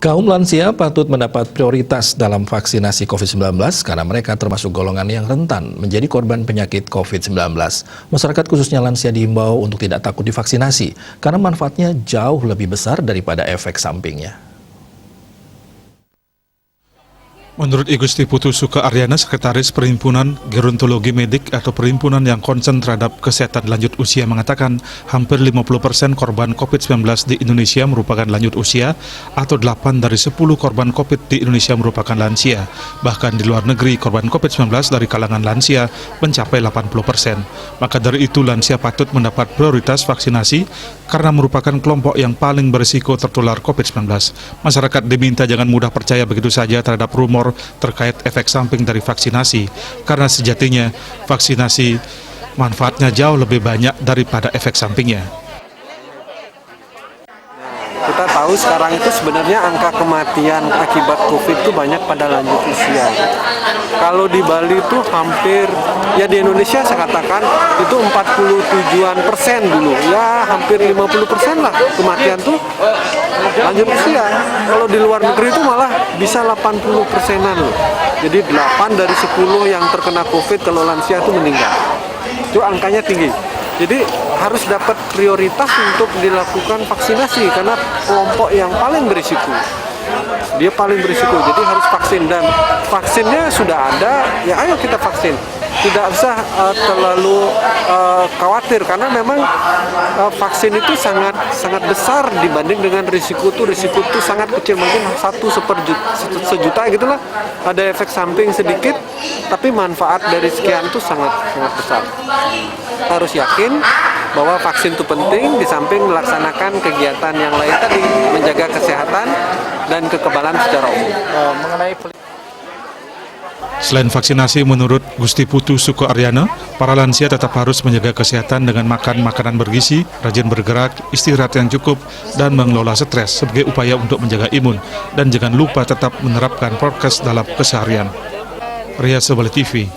Kaum lansia patut mendapat prioritas dalam vaksinasi COVID-19 karena mereka termasuk golongan yang rentan menjadi korban penyakit COVID-19. Masyarakat khususnya lansia diimbau untuk tidak takut divaksinasi karena manfaatnya jauh lebih besar daripada efek sampingnya. Menurut I Gusti Putu Suka Aryana, Sekretaris Perhimpunan Gerontologi Medik atau perhimpunan yang konsen terhadap kesehatan lanjut usia, mengatakan hampir 50% korban COVID-19 di Indonesia merupakan lanjut usia atau 8 dari 10 korban COVID di Indonesia merupakan lansia. Bahkan di luar negeri, korban COVID-19 dari kalangan lansia mencapai 80%. Maka dari itu lansia patut mendapat prioritas vaksinasi karena merupakan kelompok yang paling berisiko tertular COVID-19. Masyarakat diminta jangan mudah percaya begitu saja terhadap rumor terkait efek samping dari vaksinasi, karena sejatinya vaksinasi manfaatnya jauh lebih banyak daripada efek sampingnya. Kita tahu sekarang itu sebenarnya angka kematian akibat COVID itu banyak pada lanjut usia. Kalau di Bali itu hampir, ya di Indonesia saya katakan itu 47% dulu, ya hampir 50% lah kematian tuh lanjut usia. Kalau di luar negeri itu malah bisa 80%-an loh. Jadi 8 dari 10 yang terkena COVID kalau lansia itu meninggal. Itu angkanya tinggi. Jadi harus dapat prioritas untuk dilakukan vaksinasi karena kelompok yang paling berisiko. Dia paling berisiko, jadi harus vaksin, dan vaksinnya sudah ada, ya ayo kita vaksin. Tidak usah terlalu khawatir karena memang vaksin itu sangat besar dibanding dengan risiko itu sangat kecil, mungkin 1 sejuta gitulah. Ada efek samping sedikit, tapi manfaat dari sekian itu sangat besar. Harus yakin bahwa vaksin itu penting di samping melaksanakan kegiatan yang lain tadi, menjaga kesehatan dan kekebalan secara umum. Selain vaksinasi, menurut Gusti Putu Suka Aryana, para lansia tetap harus menjaga kesehatan dengan makan makanan bergizi, rajin bergerak, istirahat yang cukup, dan mengelola stres sebagai upaya untuk menjaga imun. Dan jangan lupa tetap menerapkan prokes dalam keseharian. Ria Sebali TV.